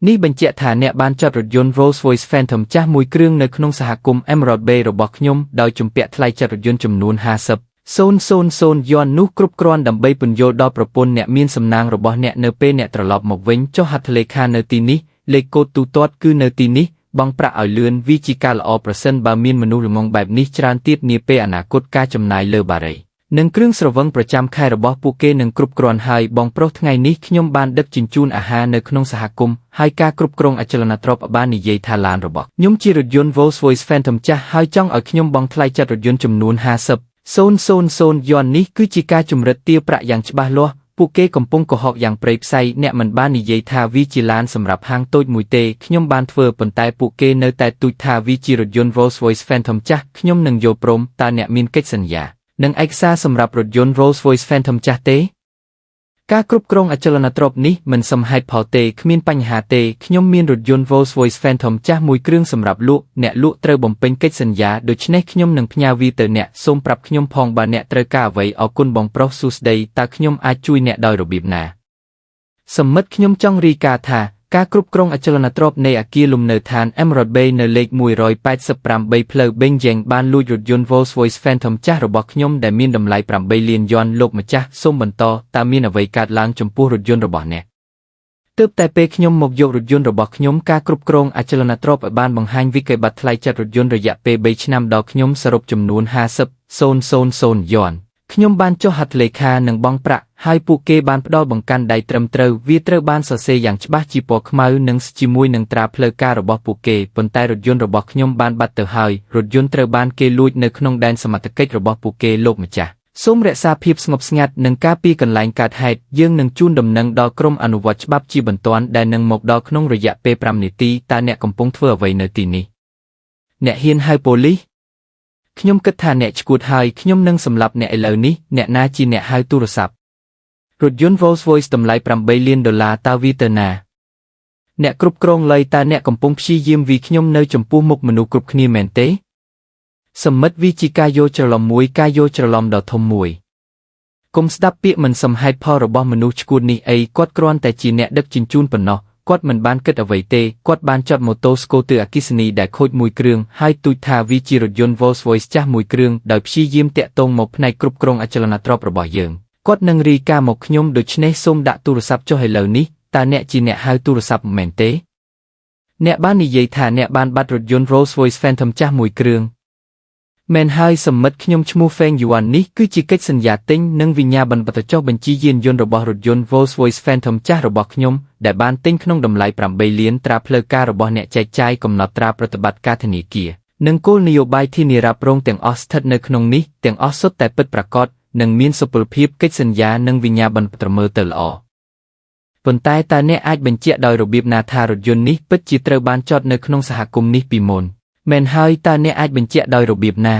នេះបញ្ជាក់ថាអ្នកបានចាត់រថយន្ត Rolls-Royce Phantom ចាស់មួយគ្រឿងនៅក្នុងសហគមន៍ Emerald Bay របស់ខ្ញុំដោយជំពាក់ថ្លៃចាត់រថយន្តចំនួន50,000 យន់នោះគ្រប់គ្រាន់ដើម្បីពន្យល់ដល់ប្រពន្ធអ្នកមានសំណាងរបស់អ្នកនៅពេលអ្នកត្រឡប់មកវិញចុះហត្ថលេខានៅទីនេះលេខកូដទូទាត់គឺនៅទីនេះបង់ប្រាក់ឲ្យលឿនវាជាការល្អប្រសិនបើមានមនុស្សល្ងងបែបនេះច្រើនទៀតនាពេលអនាគតការចំណាយលើបារីនិងគ្រឿងស្រវឹងប្រចាំខែរបស់ពួកគេនឹងគ្រប់គ្រាន់ហើយបងប្រុសថ្ងៃនេះខ្ញុំបានដឹកជញ្ជូនអាហារនៅក្នុងសហគមន៍ហើយការគ្រប់គ្រងអចលនទ្រព្យបាននិយាយថាឡានរបស់ខ្ញុំជារថយន្ត Rolls-Royce Phantom ចាស់ហើយចង់ឲ្យខ្ញុំបង់ថ្លៃចាត់រថយន្តចំនួន50,000 យន់នេះគឺជាការជំរិតទារប្រាក់យ៉ាងច្បាស់លាស់ពួកគេកំពុងកុហកយ៉ាងព្រៃផ្សៃអ្នកមិនបាននិយាយថាវាជាឡានសម្រាប់ហាងតូចមួយទេខ្ញុំបានធ្វើប៉ុន្តែពួកគេនៅតែទូចថាវាជារថយន្ត Rolls-Royce Phantom ចាស់ខ្ញុំនឹងយល់ព្រមតើអ្នកមានកិច្ចសន្យានិងឯកសារសម្រាប់រថយន្ត Rolls-Royce Phantom ចាស់ទេការគ្រប់គ្រងអចលនទ្រព្យនេះមិនសមហេតុផលទេគ្មានបញ្ហាទេខ្ញុំមានរថយន្ត Rolls-Royce Phantom ចាស់មួយគ្រឿងសម្រាប់លក់អ្នកលក់ត្រូវបំពេញកិច្ចសន្យាដូច្នេះខ្ញុំនឹងផ្ញើវាទៅអ្នកសូមប្រាប់ខ្ញុំផងបើអ្នកត្រូវការអ្វីអរគុណបងប្រុសសួស្ដីតើខ្ញុំអាចជួយអ្នកដោយរបៀបណាសមិទ្ធខ្ញុំចង់រាយការណ៍ថាការគ្រប់គ្រងអចលនទ្រព្យនៃអគារលំនៅឋាន Emerald Bay នៅលេខ188ផ្លូវ Beijing បានលួចរថយន្ត Rolls-Royce Phantom ចាស់របស់ខ្ញុំដែលមានតម្លៃ8 លានយន់លោកម្ចាស់សូមបន្តតើមានអ្វីកើតឡើងចំពោះរថយន្តរបស់អ្នកទើបតែពេលខ្ញុំមកយករថយន្តរបស់ខ្ញុំការគ្រប់គ្រងអចលនទ្រព្យឲ្យបានបង្ហាញវិក័យប័ត្រថ្លៃចាត់រថយន្តរយៈពេល3ឆ្នាំដល់ខ្ញុំសរុបចំនួន50,000 យន់ខ្ញុំបានចុះហត្ថលេខានិងបង់ប្រាក់ហើយពួកគេបានផ្ដល់បង្កាន់ដៃត្រឹមត្រូវវាត្រូវបានសរសេរយ៉ាងច្បាស់ជាពណ៌ខ្មៅនិងជាមួយនឹងត្រាផ្លូវការរបស់ពួកគេប៉ុន្តែរថយន្តរបស់ខ្ញុំបានបាត់ទៅហើយរថយន្តត្រូវបានគេលួចនៅក្នុងដែនសមត្ថកិច្ចរបស់ពួកគេលោកម្ចាស់សូមរក្សាភាពស្ងប់ស្ងាត់និងការពារកន្លែងកើតហេតុយើងនឹងជូនដំណឹងដល់ក្រុមអនុវត្តច្បាប់ជាបន្ទាន់ដែលនឹងមកដល់ក្នុងរយៈពេល5នាទីតើអ្នកកំពុងធ្វើអ្វីនៅទីនេះអ្នកហ៊ានហៅប៉ូលីសខ្ញុំគិតថាអ្នកឈួតហើយខ្ញុំនឹងសម្លាប់អ្នកឥឡូវនេះអ្នកណាជាអ្នកហៅទូរស័ព្ទរថយន្ត Rolls-Royce តម្លៃ$8 លានតើវាទៅណាអ្នកគ្រប់គ្រងលុយតើអ្នកកំពុងព្យាយាមវាយខ្ញុំនៅចំពោះមុខមនុស្សគ្រប់គ្នាមែនទេសមិទ្ធវាជាការយល់ច្រឡំមួយការយល់ច្រឡំដ៏ធំមួយកុំស្ដាប់ពាក្យមិនសមហេតុផលរបស់មនុស្សឈួតនេះអីគាត់គ្រាន់តែជាអ្នកដឹកជញ្ជូនប៉ុណ្ណោះគាត់មិនបានគិតអ្វីទេគាត់បានចតម៉ូតូស្កូទ័រអគ្គិសនីដែលខូចមួយគ្រឿងហើយទូចថាវាជារថយន្ត Rolls-Royce ចាស់មួយគ្រឿងដោយព្យាយាមតាក់ទងមកផ្នែកគ្រប់គ្រងអចលនទ្រព្យរបស់យើងគាត់នឹងរាយការណ៍មកខ្ញុំដូច្នេះសូមដាក់ទូរស័ព្ទចុះឥឡូវនេះតើអ្នកជាអ្នកហៅទូរស័ព្ទមែនទេអ្នកបាននិយាយថាអ្នកបានបាត់រថយន្ត Rolls-Royce Phantom ចាស់មួយគ្រឿងមែនហើយសមិទ្ធខ្ញុំឈ្មោះ Feng Yuan នេះគឺជាកិច្ចសន្យាទិញនិងវិញ្ញាបនបត្រចុះបញ្ជីយានយន្តរបស់រថយន្ត Rolls-Royce Phantom ចាស់របស់ខ្ញុំដែលបានទិញក្នុងតម្លៃ8 លានត្រាផ្លូវការរបស់អ្នកចែកចាយកំណត់ត្រាប្រតិបត្តិការធនាគារនិងគោលនយោបាយធានារ៉ាប់រងទាំងអស់ស្ថិតនៅក្នុងនេះទាំងអស់សុទ្ធតែពិតប្រាកដនិងមានសុពលភាពកិច្ចសន្យានិងវិញ្ញាបនបត្រមើលទៅល្អប៉ុន្តែតើអ្នកអាចបញ្ជាក់ដោយរបៀបណាថារថយន្តនេះពិតជាត្រូវបានចតនៅក្នុងសហគមន៍នេះពីមុនមែនហើយតើអ្នកអាចបញ្ជាក់ដោយរបៀបណា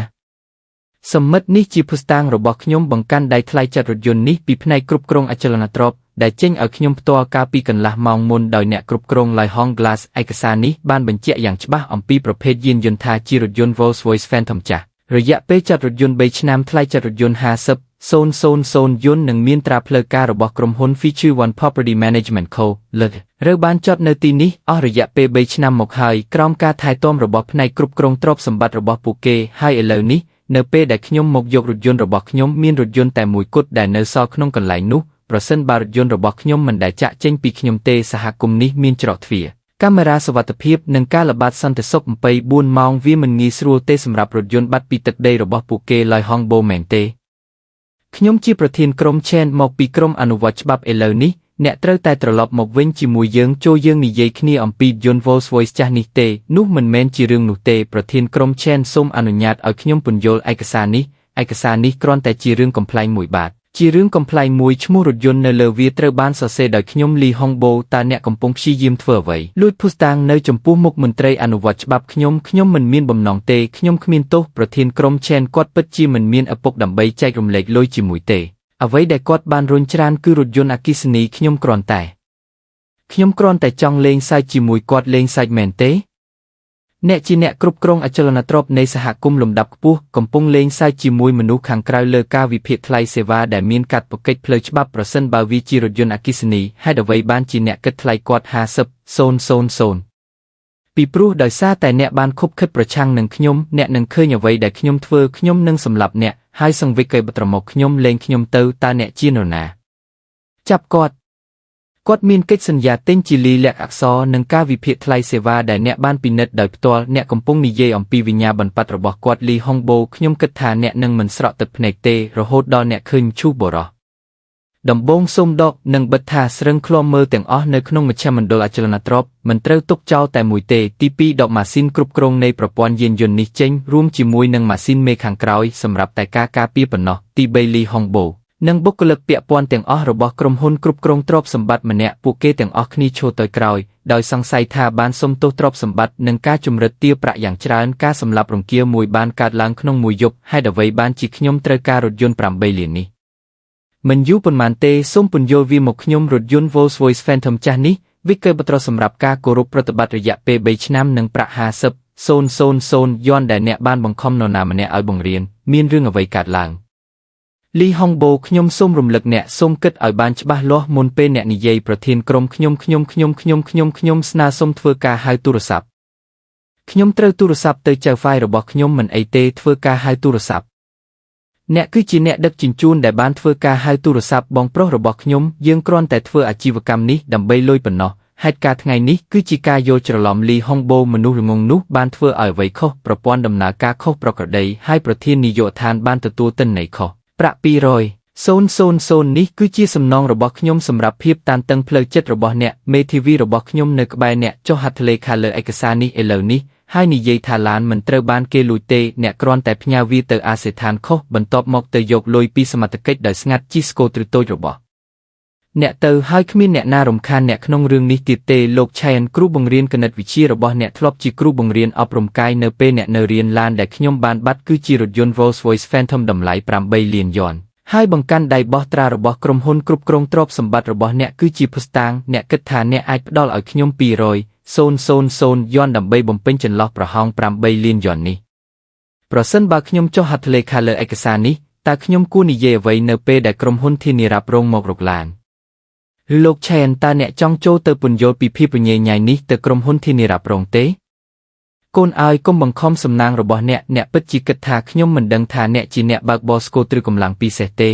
សមិទ្ធនេះជាភស្តុតាងរបស់ខ្ញុំបង្កាន់ដៃថ្លៃចាត់រថយន្តនេះពីផ្នែកគ្រប់គ្រងអចលនទ្រព្យដែលចេញឲ្យខ្ញុំផ្ទាល់កាលពីកន្លះម៉ោងមុនដោយអ្នកគ្រប់គ្រង Lai-Hong Glass ឯកសារនេះបានបញ្ជាក់យ៉ាងច្បាស់អំពីប្រភេទយានយន្តថាជារថយន្ត Rolls-Royce Phantom ចាស់រយៈពេលចាត់រថយន្ត3ឆ្នាំថ្លៃចាត់រថយន្ត50,000 យន់និងមានត្រាផ្លូវការរបស់ក្រុមហ៊ុន Future One Property Management Co. Ltd. ត្រូវបានចតនៅទីនេះអស់រយៈពេល3ឆ្នាំមកហើយក្រោមការថែទាំរបស់ផ្នែកគ្រប់គ្រងទ្រព្យសម្បត្តិរបស់ពួកគេហើយឥឡូវនេះនៅពេលដែលខ្ញុំមកយករថយន្តរបស់ខ្ញុំមានរថយន្តតែមួយគត់ដែលនៅសល់ក្នុងកន្លែងនោះប្រសិនបើរថយន្តរបស់ខ្ញុំមិនដែលចាក់ចេញពីខ្ញុំទេសហគមន៍នេះមានច្រកទ្វារកាមេរ៉ាសុវត្ថិភាពនិងការល្បាតសន្តិសុខ24 ម៉ោងវាមិនងាយស្រួលទេសម្រាប់រថយន្តបាត់ពីទឹកដីរបស់ពួកគេឡើយហងបូមែនទេខ្ញុំជាប្រធានក្រុម Chen មកពីក្រុមអនុវត្តច្បាប់ឥឡូវនេះអ្នកត្រូវតែត្រឡប់មកវិញជាមួយយើងចូលយើងនិយាយគ្នាអំពីយន្ត Rolls-Royce ចាស់នេះទេនោះមិនមែនជារឿងនោះទេប្រធានក្រុម Chen សូមអនុញ្ញាតឲ្យខ្ញុំពន្យល់ឯកសារនេះគ្រាន់តែជារឿងកំ pl មួយបាទជារឿងកំ pl មួយឈ្មោះរថយន្តនៅលើវាត្រូវបានសរសេរដោយខ្ញុំលីហុងបូតើអ្នកកំពុងព្យាយាមធ្វើអ្វីលួចភស្តុតាងនៅចំពោះមុខមន្ត្រីអនុវត្តច្បាប់ខ្ញុំមិនមានបំណងទេខ្ញុំគ្មានទោសប្រធានក្រុម Chen គាត់ពិតជាមិនមានឪពុកដើម្បីចែករំលែកលុយជាមួយទេអ្វីដែលគាត់បានរុញច្រានគឺរថយន្តអគ្គិសនីខ្ញុំគ្រាន់តែចង់លេងសើចជាមួយគាត់លេងសើចមែនទេ អ្នកជាអ្នកគ្រប់គ្រងអចលនទ្រព្យនៃសហគមន៍លំដាប់ខ្ពស់កំពុងលេងសើចជាមួយមនុស្សខាងក្រៅលើការវិភាគថ្លៃសេវាដែលមានកាតព្វកិច្ចផ្លូវច្បាប់ប្រសិនបើវាជារថយន្តអគ្គិសនីហេតុអ្វីបានជាអ្នកគិតថ្លៃគាត់50,000ពីព្រោះដោយសារតែអ្នកបានខុបខិតប្រឆាំងនឹងខ្ញុំអ្នកនឹងឃើញអ្វីដែលខ្ញុំធ្វើខ្ញុំនឹងសម្លាប់អ្នកហើយសង្វិកគេបត្រមកខ្ញុំលេងខ្ញុំទៅតើអ្នកជានរណាចាប់គាត់មានកិច្ចសន្យាទិញជាលិលាក់អក្សរនឹងការវិភាគថ្លៃសេវាដែលអ្នកបានពិនិត្យដោយផ្ទាល់អ្នកកំពុងនិយាយអំពីវិញ្ញាបន្ប៉ាត់របស់គាត់លីហុងបូខ្ញុំគិតថាអ្នកនឹងមិនស្រក់ទឹកភ្នែកទេរហូតដល់អ្នកឃើញឈូបរោះដំបងសូមដកនិងបិទថាស្រឹងឃ្លាំមើលទាំងអស់នៅក្នុងមជ្ឈមណ្ឌលអចលនទ្រព្យមិនត្រូវទុកចោលតែមួយទេទី2ដកម៉ាស៊ីនគ្រប់គ្រងនៃប្រព័ន្ធយានយន្តនេះចេញរួមជាមួយនឹងម៉ាស៊ីនមេខាងក្រោយសម្រាប់តែការការពារប៉ុណ្ណោះទី3លីហុងបូនិងបុគ្គលិកពាក់ព័ន្ធទាំងអស់របស់ក្រុមហ៊ុនគ្រប់គ្រងទ្រព្យសម្បត្តិម្នាក់ពួកគេទាំងអស់គ្នាឈរទៅក្រោយដោយសង្ស័យថាបានសុំទោសទ្រព្យសម្បត្តិនិងការជំរិតទារប្រាក់យ៉ាងច្រើនការសម្លាប់រង្គាលមួយបានកើតឡើងក្នុងមួយយប់ហេតុអ្វីបានជាខ្ញុំត្រូវការរថយន្ត8លាននេះមិនយូរប៉ុន្មានទេសូមពន្យល់វាមកខ្ញុំរថយន្ត Rolls-Royce Phantom ចាស់នេះវាគឺបត្រសម្រាប់ការគោរពប្រតិបត្តិរយៈពេល3ឆ្នាំនិងប្រាក់50,000 យន់ដែលអ្នកបានបង្ខំនរណាម្នាក់ឲ្យបង្រៀនមានរឿងអ្វីកើតឡើងលីហុងបូខ្ញុំសូមរំលឹកអ្នកសូមគិតឲ្យបានច្បាស់លាស់មុនពេលអ្នកនិយាយប្រធានក្រុមខ្ញុំស្នើសុំធ្វើការហៅទូរស័ព្ទខ្ញុំត្រូវទូរស័ព្ទទៅចៅហ្វាយរបស់ខ្ញុំមិនអីទេធ្វើការហៅទូរស័ព្ទអ្នកគឺជាអ្នកដឹកជញ្ជូនដែលបានធ្វើការហៅទូរស័ព្ទបងប្រុសរបស់ខ្ញុំយើងគ្រាន់តែធ្វើអាជីវកម្មនេះដើម្បីលុយប៉ុណ្ណោះហេតុការណ៍ថ្ងៃនេះគឺជាការយល់ច្រឡំលីហុងបូមនុស្សល្ងងនោះបានធ្វើឲ្យអ្វីខុសប្រព័ន្ធដំណើរការខុសប្រក្រតីហើយប្រធាននាយកដ្ឋានបានទទួលទិន្នន័យខុសប្រាក់200,000នេះគឺជាសំណងរបស់ខ្ញុំសម្រាប់ភាពតានតឹងផ្លូវចិត្តរបស់អ្នកមេធាវីរបស់ខ្ញុំនៅក្បែរអ្នកចុះហត្ថលេខាលើឯកសារនេះឥឡូវនេះហើយនិយាយថាឡានមិនត្រូវបានគេលួចទេអ្នកគ្រាន់តែផ្ញើវាទៅអាសយដ្ឋានខុសបន្ទាប់មកទៅយកលុយពីសមត្ថកិច្ចដោយស្ងាត់ជិះស្គូទ្រតូចរបស់អ្នកទៅហើយគ្មានអ្នកណារំខានអ្នកក្នុងរឿងនេះទៀតទេលោកឆែនគ្រូបង្រៀនគណិតវិទ្យារបស់អ្នកធ្លាប់ជាគ្រូបង្រៀនអប់រំកាយនៅពេលអ្នកនៅរៀនឡានដែលខ្ញុំបានបាត់គឺជារថយន្ត Rolls-Royce Phantom តម្លៃ8លានយន់ហើយបង្កាន់ដៃបោះត្រារបស់ក្រុមហ៊ុនគ្រប់គ្រងទ្រព្យសម្បត្តិរបស់អ្នកគឺជាភស្តុតាងអ្នកគិតថាអ្នកអាចផ្ដល់ឲ្យខ្ញុំ200,000 យន់ដើម្បីបំពេញចន្លោះប្រហោង8លានយន់នេះប្រសិនបើខ្ញុំចុះហត្ថលេខាលើឯកសារនេះតើខ្ញុំគួរនិយាយអ្វីនៅពេលដែលក្រុមហ៊ុនធានារ៉ាប់រងមករកឡានលោកឆែនតើអ្នកចង់ចូលទៅពន្យល់ពីភាពញ៉ៃញ៉ៃនេះទៅក្រុមហ៊ុនធានារ៉ាប់រងទេកូនអើយកុំបង្ខំសំណាងរបស់អ្នកពិតជាគិតថាខ្ញុំមិនដឹងថាអ្នកជាអ្នកបើកបរស្គូទ្រកម្លាំងពិសេសទេ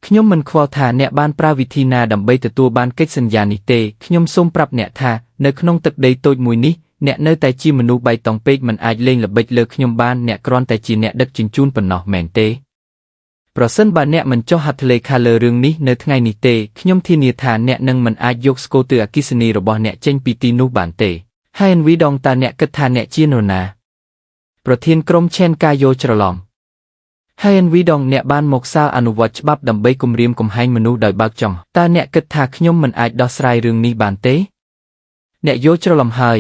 ខ្ញុំមិនខ្វល់ថាអ្នកបានប្រើវិធីណាដើម្បីទទួលបានកិច្ចសន្យានេះទេខ្ញុំសូមប្រាប់អ្នកថានៅក្នុងទឹកដីតូចមួយនេះអ្នកនៅតែជាមនុស្សបៃតងពេកមិនអាចលេងល្បិចលើខ្ញុំបានអ្នកគ្រាន់តែជាអ្នកដឹកជញ្ជូនប៉ុណ្ណោះមែនទេប្រសិនបើអ្នកមិនចុះហត្ថលេខាលើរឿងនេះនៅថ្ងៃនេះទេខ្ញុំធានាថាអ្នកនឹងមិនអាចយកស្គូទ័រអគ្គិសនីរបស់អ្នកចេញពីទីនោះបានទេហើយវីដងតើអ្នកគិតថាអ្នកជានរណាប្រធានក្រុមឆែនការយល់ច្រឡំហើយវីដងអ្នកបានមកសាលអនុវត្តច្បាប់ដើម្បីគំរាមកំហែងមនុស្សដោយបើកចំតើអ្នកគិតថាខ្ញុំមិនអាចដោះស្រាយរឿងនេះបានទេអ្នកយល់ច្រឡំហើយ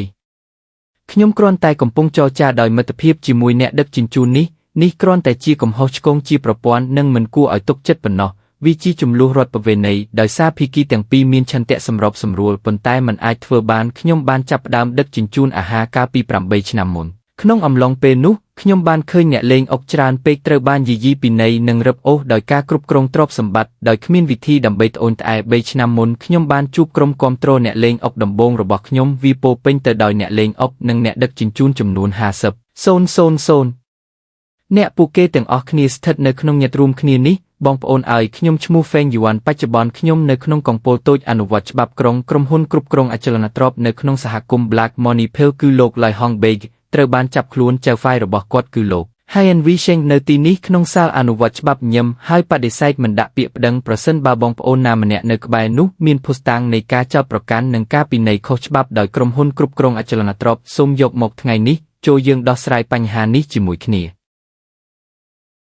ខ្ញុំគ្រាន់តែកំពុងចរចាដោយមិត្តភាពជាមួយអ្នកដឹកជញ្ជូននេះគ្រាន់តែជាកំហុសឆ្គងជាប្រព័ន្ធនិងមិនគួរឲ្យទុកចិត្តប៉ុណ្ណោះវាជាចំនួនរដ្ឋប្រវេណីដោយសារភាគីទាំងពីរមានឆន្ទៈសម្របសម្រួលប៉ុន្តែមិនអាចធ្វើបានខ្ញុំបានចាប់ផ្ដើមដឹកជញ្ជូនអាហារកាលពី8ឆ្នាំមុនក្នុងអំឡុងពេលនោះខ្ញុំបានឃើញអ្នកលេងអុកច្រើនពេកត្រូវបានយាយីពីនៃនិងរឹបអូសដោយការគ្រប់គ្រងទ្រព្យសម្បត្តិដោយគ្មានវិធីដើម្បីត្អូញត្អែ3ឆ្នាំមុនខ្ញុំបានជួបក្រុមគាំទ្រអ្នកលេងអុកដំបូងរបស់ខ្ញុំវាពោពេញទៅដោយអ្នកលេងអុកនិងអ្នកដឹកជញ្ជូនចំនួន50,000អ្នកពួកគេទាំងអស់គ្នាស្ថិតនៅក្នុងញាត់រួមគ្នានេះបងប្អូនឲ្យខ្ញុំឈ្មោះ Feng Yuan បច្ចុប្បន្នខ្ញុំនៅក្នុងកំពូលតូចអនុវត្តច្បាប់ក្រុមហ៊ុនគ្រប់គ្រងអចលនទ្រព្យនៅក្នុងសហគមន៍ Black Money Pill គឺលោក Lai Hong Beg ត្រូវបានចាប់ខ្លួនចៅហ្វាយរបស់គាត់គឺលោក Hien Vi Sheng នៅទីនេះក្នុងសាលអនុវត្តច្បាប់ញឹមហើយបដិសេធមិនដាក់ពាក្យប្តឹងប្រសិនបើបងប្អូនណាម្នាក់នៅក្បែរនោះមានភស្តុតាងនៃការចោទប្រកាន់និងការពិន័យខុសច្បាប់ដោយក្រុមហ៊ុនគ្រប់គ្រងអចលនទ្រព្យសូមយកមកថ្ងៃនេះចូលយើងដោះស្រាយបញ្ហានេះជាមួយគ្នា